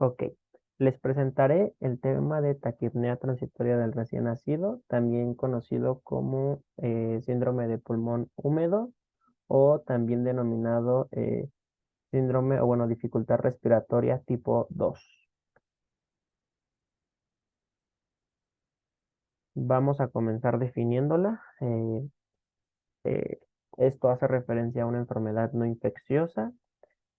Ok, les presentaré el tema de taquipnea transitoria del recién nacido, también conocido como síndrome de pulmón húmedo o también denominado síndrome o bueno, dificultad respiratoria tipo 2. Vamos a comenzar definiéndola. Eh, Esto hace referencia a una enfermedad no infecciosa.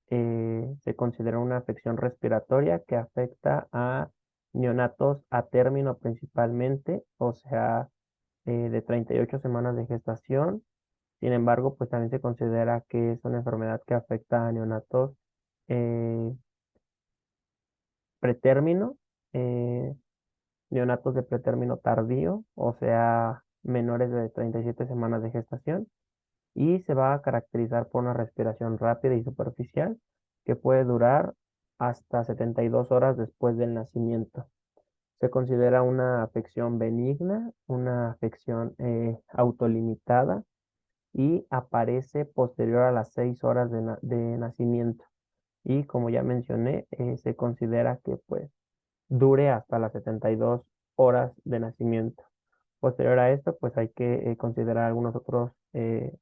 Se considera una afección respiratoria que afecta a neonatos a término principalmente, o sea, de 38 semanas de gestación. Sin embargo, pues también se considera que es una enfermedad que afecta a neonatos eh, pretérmino, eh, neonatos de pretérmino tardío, o sea, menores de 37 semanas de gestación, y se va a caracterizar por una respiración rápida y superficial que puede durar hasta 72 horas después del nacimiento. Se considera una afección benigna, una afección autolimitada y aparece posterior a las 6 horas de nacimiento. Y como ya mencioné, se considera que pues dure hasta las 72 horas de nacimiento. Posterior a esto, pues hay que considerar algunos otros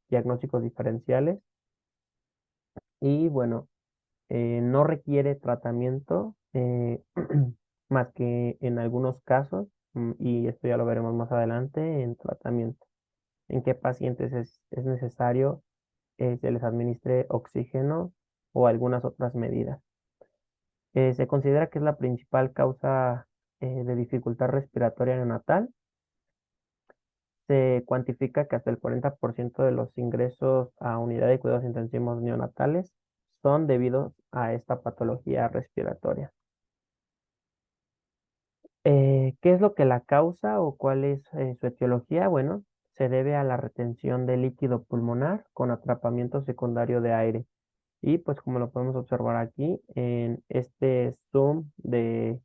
diagnósticos diferenciales y bueno, no requiere tratamiento más que en algunos casos, y esto ya lo veremos más adelante en tratamiento, en qué pacientes es necesario se les administre oxígeno o algunas otras medidas. Se considera que es la principal causa de dificultad respiratoria neonatal. Se cuantifica que hasta el 40% de los ingresos a unidad de cuidados intensivos neonatales son debidos a esta patología respiratoria. ¿Qué es lo que la causa o cuál es su etiología? Bueno, se debe a la retención de líquido pulmonar con atrapamiento secundario de aire. Y pues como lo podemos observar aquí en este zoom de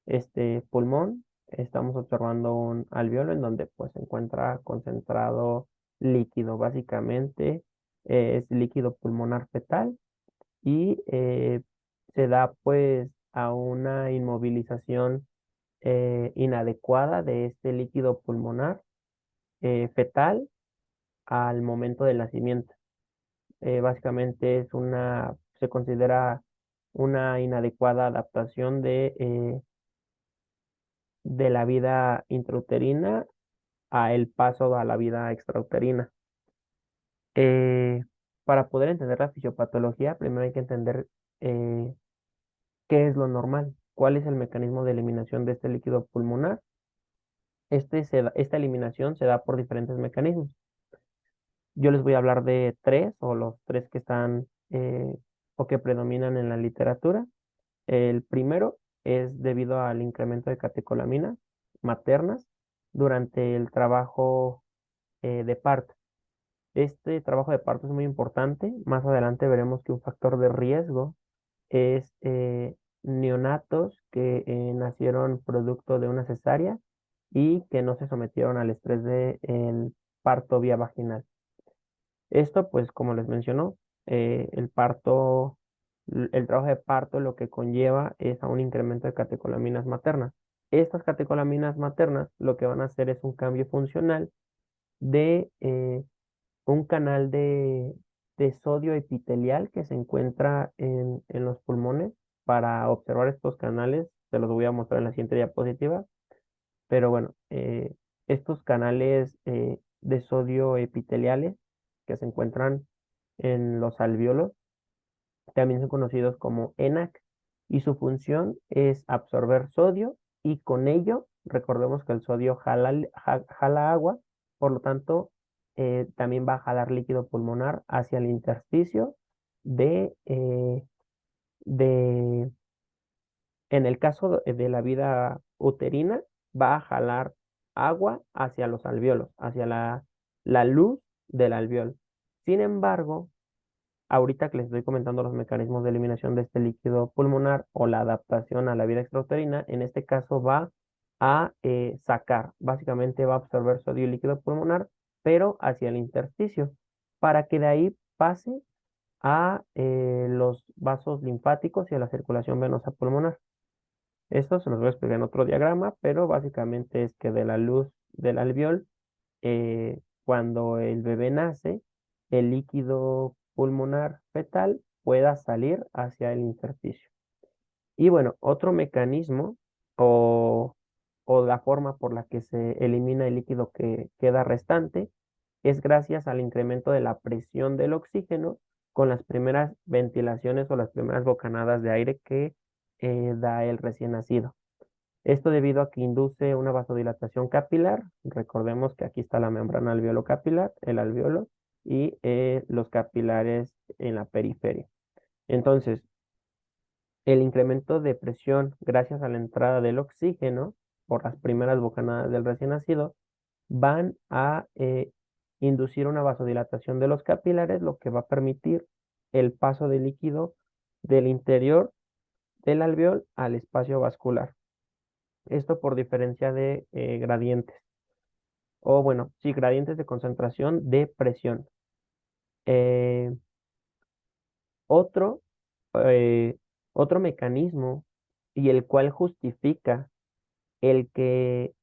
este pulmón, estamos observando un alveolo en donde pues se encuentra concentrado líquido. Básicamente es líquido pulmonar fetal y se da pues a una inmovilización inadecuada de este líquido pulmonar fetal al momento del nacimiento. Básicamente se considera una inadecuada adaptación de la vida intrauterina a el paso a la vida extrauterina. Eh, para poder entender la fisiopatología, primero hay que entender eh, qué es lo normal, cuál es el mecanismo de eliminación de este líquido pulmonar. Esta eliminación se da por diferentes mecanismos. Yo les voy a hablar de tres o los tres que están o que predominan en la literatura. El primero es debido al incremento de catecolaminas maternas durante el trabajo de parto. Este trabajo de parto es muy importante. Más adelante veremos que un factor de riesgo es neonatos que nacieron producto de una cesárea y que no se sometieron al estrés del parto vía vaginal. Esto, pues, como les mencionó, el trabajo de parto lo que conlleva es a un incremento de catecolaminas maternas. Estas catecolaminas maternas lo que van a hacer es un cambio funcional de un canal de sodio epitelial que se encuentra en los pulmones. Para observar estos canales, se los voy a mostrar en la siguiente diapositiva, pero bueno, estos canales de sodio epiteliales que se encuentran en los alvéolos también son conocidos como ENaC y su función es absorber sodio y con ello, recordemos que el sodio jala agua, por lo tanto, también va a jalar líquido pulmonar hacia el intersticio de, eh, de en el caso de la vida uterina, va a jalar agua hacia los alvéolos, hacia la luz del alvéolo. Sin embargo, ahorita que les estoy comentando los mecanismos de eliminación de este líquido pulmonar o la adaptación a la vida extrauterina, en este caso va a sacar, básicamente va a absorber sodio y líquido pulmonar, pero hacia el intersticio, para que de ahí pase a los vasos linfáticos y a la circulación venosa pulmonar. Esto se los voy a explicar en otro diagrama, pero básicamente es que de la luz del alveol, cuando el bebé nace, el líquido pulmonar fetal pueda salir hacia el intersticio. Y bueno, otro mecanismo o, o la forma por la que se elimina el líquido que queda restante es gracias al incremento de la presión del oxígeno con las primeras ventilaciones o las primeras bocanadas de aire que da el recién nacido. Esto debido a que induce una vasodilatación capilar. Recordemos que aquí está la membrana alveolo capilar, el alveolo, y los capilares en la periferia. Entonces, el incremento de presión gracias a la entrada del oxígeno por las primeras bocanadas del recién nacido van a inducir una vasodilatación de los capilares, lo que va a permitir el paso de líquido del interior del alveol al espacio vascular. Esto por diferencia de gradientes, o bueno, sí, gradientes de concentración de presión. Eh, otro, eh, otro mecanismo y el cual justifica el que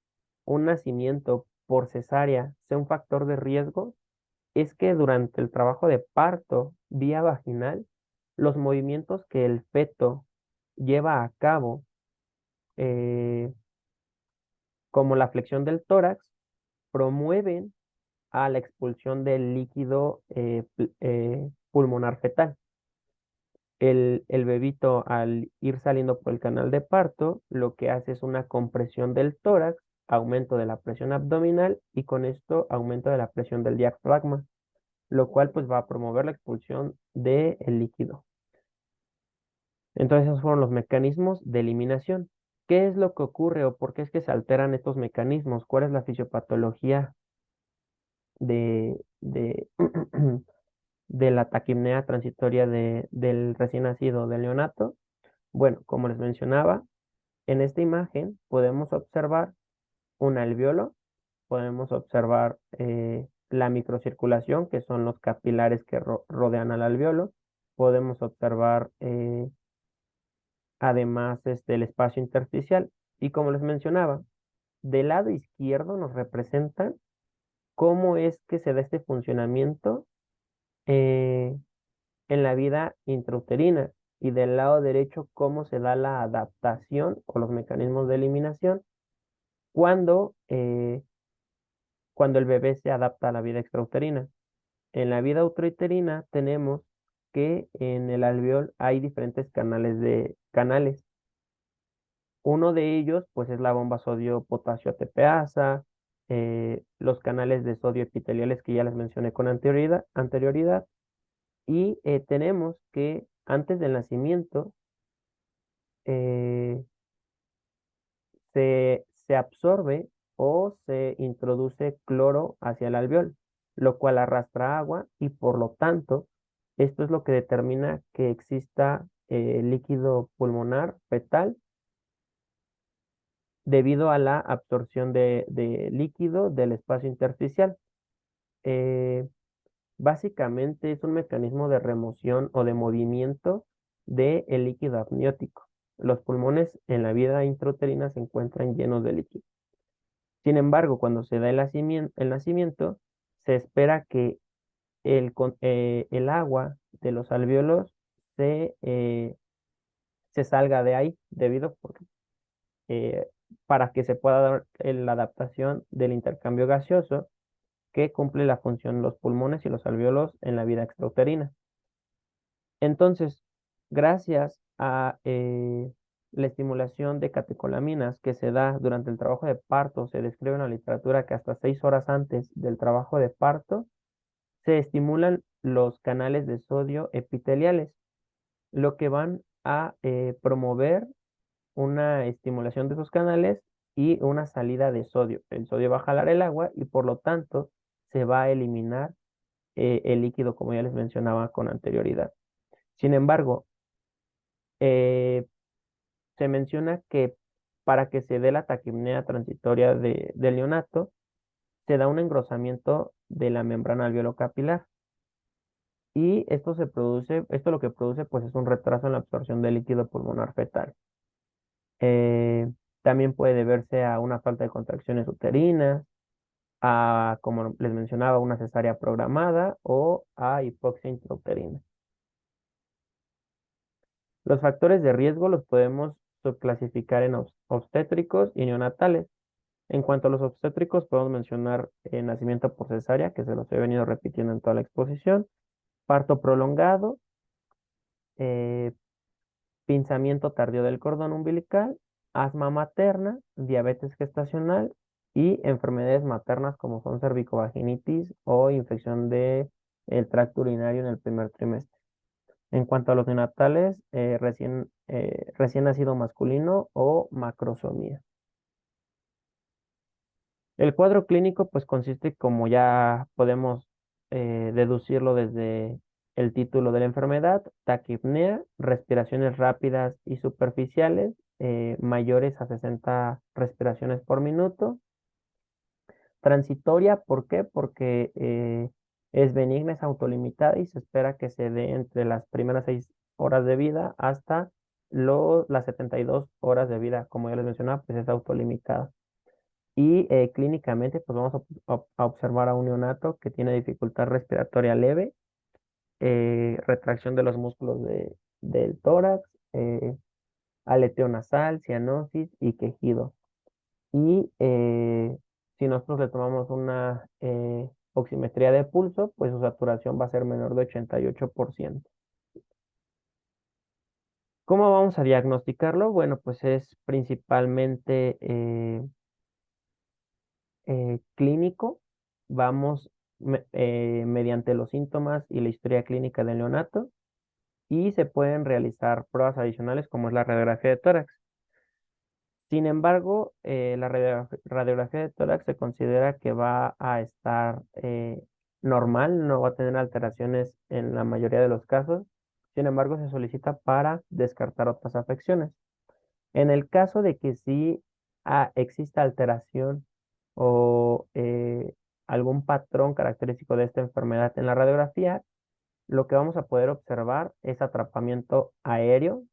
un nacimiento por cesárea sea un factor de riesgo es que durante el trabajo de parto vía vaginal, los movimientos que el feto lleva a cabo, eh, como la flexión del tórax, promueven a la expulsión del líquido pulmonar fetal. El bebito al ir saliendo por el canal de parto, lo que hace es una compresión del tórax, aumento de la presión abdominal y con esto aumento de la presión del diafragma, lo cual pues va a promover la expulsión del líquido. Entonces esos fueron los mecanismos de eliminación. ¿Qué es lo que ocurre o por qué es que se alteran estos mecanismos? ¿Cuál es la fisiopatología de de la taquipnea transitoria del recién nacido, del neonato? Bueno, como les mencionaba, en esta imagen podemos observar un alveolo, podemos observar la microcirculación, que son los capilares que rodean al alveolo, podemos observar además el espacio intersticial y como les mencionaba, del lado izquierdo nos representan cómo es que se da este funcionamiento eh, en la vida intrauterina y del lado derecho cómo se da la adaptación o los mecanismos de eliminación cuando, cuando el bebé se adapta a la vida extrauterina. En la vida uterina tenemos que en el alveol hay diferentes canales. Uno de ellos, pues, es la bomba sodio-potasio ATPasa, los canales de sodio epiteliales que ya les mencioné con anterioridad, y tenemos que antes del nacimiento eh, se absorbe o se introduce cloro hacia el alveol, lo cual arrastra agua y por lo tanto, esto es lo que determina que exista líquido pulmonar fetal debido a la absorción de líquido del espacio intersticial. Eh, Básicamente es un mecanismo de remoción o de movimiento del líquido amniótico. Los pulmones en la vida intrauterina se encuentran llenos de líquido. Sin embargo, cuando se da el nacimiento, se espera que el agua de los alvéolos se salga de ahí, eh, para que se pueda dar la adaptación del intercambio gaseoso que cumple la función de los pulmones y los alvéolos en la vida extrauterina. Entonces, gracias a la estimulación de catecolaminas que se da durante el trabajo de parto, se describe en la literatura que hasta 6 horas antes del trabajo de parto se estimulan los canales de sodio epiteliales, lo que van a promover una estimulación de esos canales y una salida de sodio. El sodio va a jalar el agua y por lo tanto se va a eliminar el líquido, como ya les mencionaba con anterioridad. Sin embargo, eh, se menciona que para que se dé la taquipnea transitoria del neonato, se da un engrosamiento de la membrana alveolo-capilar. Y esto lo que produce pues es un retraso en la absorción del líquido pulmonar fetal. Eh, También puede deberse a una falta de contracciones uterinas, a, como les mencionaba, una cesárea programada o a hipoxia intrauterina. Los factores de riesgo los podemos subclasificar en obstétricos y neonatales. En cuanto a los obstétricos, podemos mencionar nacimiento por cesárea, que se los he venido repitiendo en toda la exposición, parto prolongado, eh, pinzamiento tardío del cordón umbilical, asma materna, diabetes gestacional y enfermedades maternas como son cervicovaginitis o infección del tracto urinario en el primer trimestre. En cuanto a los neonatales, recién nacido masculino o macrosomía. El cuadro clínico pues consiste, como ya podemos deducirlo desde el título de la enfermedad, taquipnea, respiraciones rápidas y superficiales, mayores a 60 respiraciones por minuto. Transitoria, ¿por qué? Porque es benigna, es autolimitada y se espera que se dé entre las primeras 6 horas de vida hasta las 72 horas de vida. Como ya les mencionaba, pues es autolimitada. Y clínicamente, pues vamos a observar a un neonato que tiene dificultad respiratoria leve, retracción de los músculos del tórax, aleteo nasal, cianosis y quejido. Y si nosotros le tomamos una oximetría de pulso, pues su saturación va a ser menor de 88%. ¿Cómo vamos a diagnosticarlo? Bueno, pues es principalmente clínico. Vamos mediante los síntomas y la historia clínica del neonato y se pueden realizar pruebas adicionales como es la radiografía de tórax. Sin embargo, la radiografía de tórax se considera que va a estar normal, no va a tener alteraciones en la mayoría de los casos. Sin embargo, se solicita para descartar otras afecciones. En el caso de que sí exista alteración o algún patrón característico de esta enfermedad en la radiografía, lo que vamos a poder observar es atrapamiento aéreo,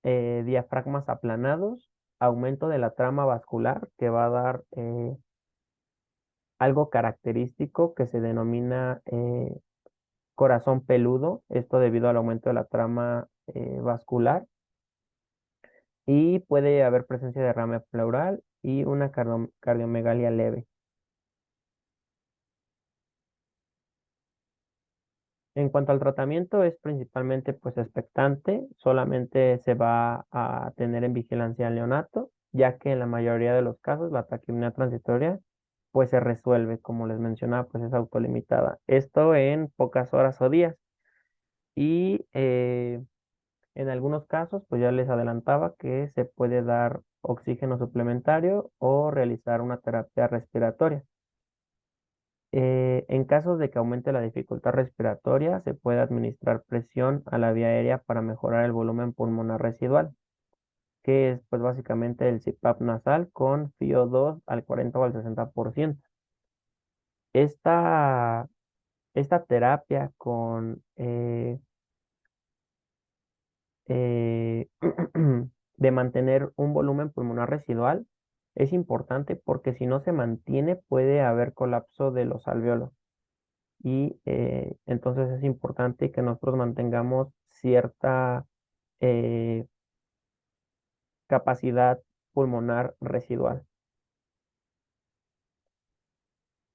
diafragmas aplanados, aumento de la trama vascular que va a dar algo característico que se denomina corazón peludo, esto debido al aumento de la trama vascular, y puede haber presencia de derrame pleural y una cardiomegalia leve. En cuanto al tratamiento, es principalmente pues expectante, solamente se va a tener en vigilancia al neonato, ya que en la mayoría de los casos la taquipnea transitoria pues se resuelve, como les mencionaba, pues es autolimitada. Esto en pocas horas o días. Y en algunos casos, pues ya les adelantaba que se puede dar oxígeno suplementario o realizar una terapia respiratoria. En casos de que aumente la dificultad respiratoria, se puede administrar presión a la vía aérea para mejorar el volumen pulmonar residual, que es pues básicamente el CPAP nasal con FiO2 al 40 o al 60%. Esta, esta terapia con eh, de mantener un volumen pulmonar residual es importante porque si no se mantiene puede haber colapso de los alvéolos. Y entonces es importante que nosotros mantengamos cierta eh, capacidad pulmonar residual.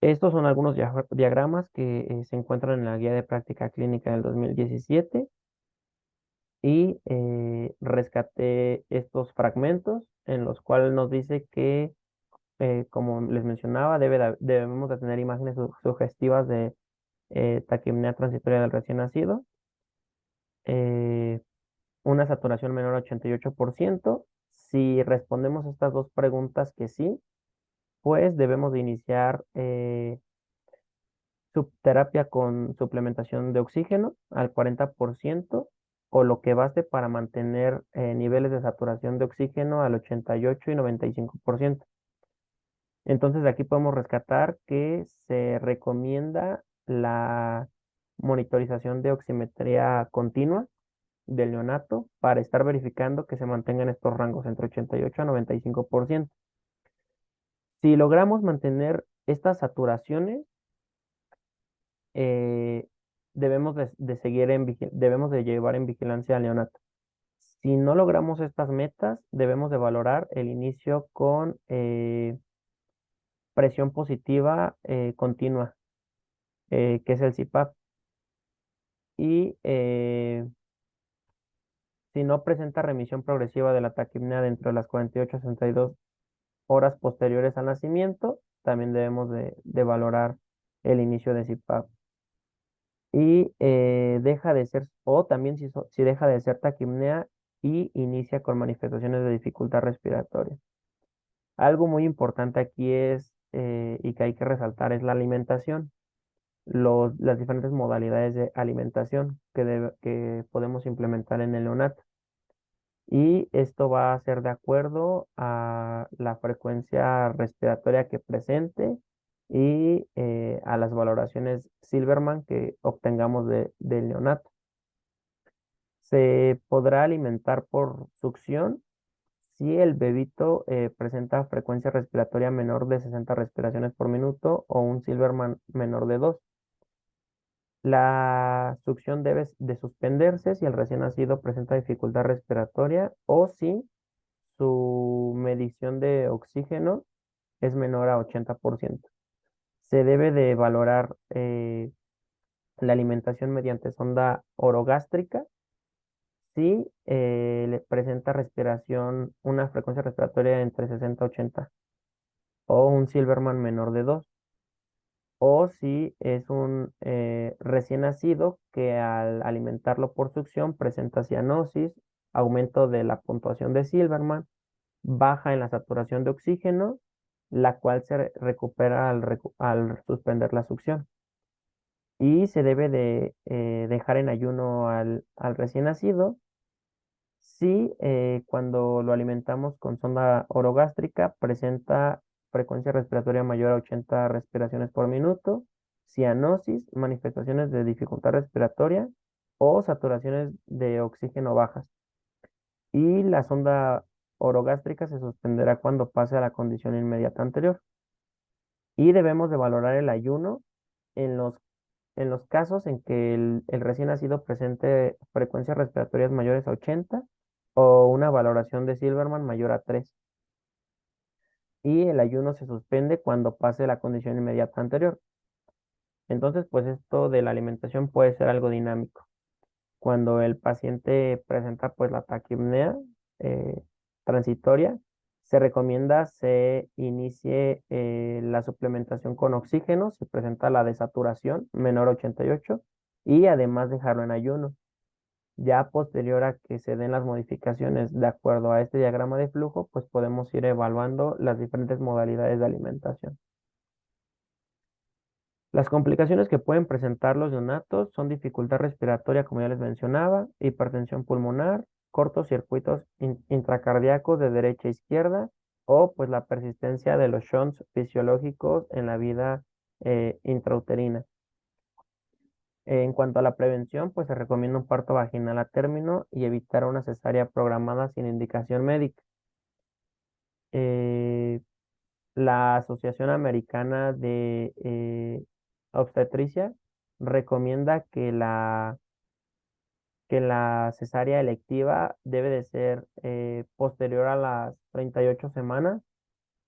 Estos son algunos diagramas que se encuentran en la guía de práctica clínica del 2017 y rescaté estos fragmentos en los cuales nos dice que, como les mencionaba, debemos de tener imágenes sugestivas de taquipnea transitoria del recién nacido. eh, una saturación menor a 88%. Si respondemos a estas dos preguntas que sí, pues debemos de iniciar subterapia con suplementación de oxígeno al 40% o lo que baste para mantener niveles de saturación de oxígeno al 88 y 95%. Entonces, de aquí podemos rescatar que se recomienda la monitorización de oximetría continua, del neonato para estar verificando que se mantengan estos rangos entre 88 a 95%. Si logramos mantener estas saturaciones, eh, debemos de llevar en vigilancia al neonato. Si no logramos estas metas, debemos de valorar el inicio con presión positiva continua, que es el CPAP. Y si no presenta remisión progresiva de la taquipnea dentro de las 48 a 62 horas posteriores al nacimiento, también debemos de valorar el inicio de CPAP. Y deja de ser, o también si deja de ser taquipnea y inicia con manifestaciones de dificultad respiratoria. Algo muy importante aquí es, y que hay que resaltar, es la alimentación, las diferentes modalidades de alimentación que podemos implementar en el neonato. Y esto va a ser de acuerdo a la frecuencia respiratoria que presente y a las valoraciones Silverman que obtengamos del neonato. Se podrá alimentar por succión si el bebito presenta frecuencia respiratoria menor de 60 respiraciones por minuto o un Silverman menor de 2. La succión debe de suspenderse si el recién nacido presenta dificultad respiratoria o si su medición de oxígeno es menor a 80%. Se debe de valorar la alimentación mediante sonda orogástrica si le presenta respiración, una frecuencia respiratoria entre 60 y 80 o un Silverman menor de 2 o si es un recién nacido que al alimentarlo por succión presenta cianosis, aumento de la puntuación de Silverman, baja en la saturación de oxígeno, la cual se recupera al suspender la succión. Y se debe de dejar en ayuno al recién nacido si cuando lo alimentamos con sonda orogástrica presenta frecuencia respiratoria mayor a 80 respiraciones por minuto, cianosis, manifestaciones de dificultad respiratoria o saturaciones de oxígeno bajas. Y la sonda orogástrica se suspenderá cuando pase a la condición inmediata anterior. Y debemos de valorar el ayuno en los casos en que el recién nacido presente frecuencias respiratorias mayores a 80 o una valoración de Silverman mayor a 3. Y el ayuno se suspende cuando pase la condición inmediata anterior. Entonces, pues esto de la alimentación puede ser algo dinámico. Cuando el paciente presenta pues la taquipnea eh, transitoria, se recomienda se inicie la suplementación con oxígeno, se presenta la desaturación menor a 88 y además dejarlo en ayuno. Ya posterior a que se den las modificaciones de acuerdo a este diagrama de flujo, pues podemos ir evaluando las diferentes modalidades de alimentación. Las complicaciones que pueden presentar los neonatos son dificultad respiratoria, como ya les mencionaba, hipertensión pulmonar, cortocircuitos intracardíacos de derecha a izquierda o pues la persistencia de los shunts fisiológicos en la vida intrauterina. En cuanto a la prevención, pues se recomienda un parto vaginal a término y evitar una cesárea programada sin indicación médica. Eh, la Asociación Americana de Obstetricia recomienda que la cesárea electiva debe de ser posterior a las 38 semanas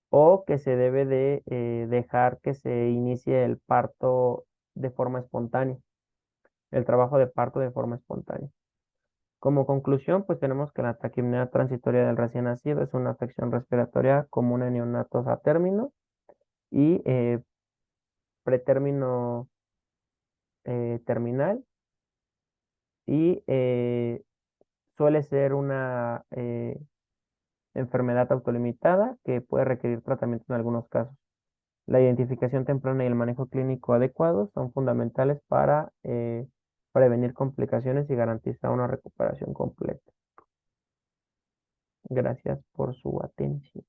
o que se debe de dejar que se inicie el parto de forma espontánea, el trabajo de parto de forma espontánea. Como conclusión, pues tenemos que la taquipnea transitoria del recién nacido es una afección respiratoria común en neonatos a término y pretérmino terminal y suele ser una enfermedad autolimitada que puede requerir tratamiento en algunos casos. La identificación temprana y el manejo clínico adecuado son fundamentales para prevenir complicaciones y garantizar una recuperación completa. Gracias por su atención.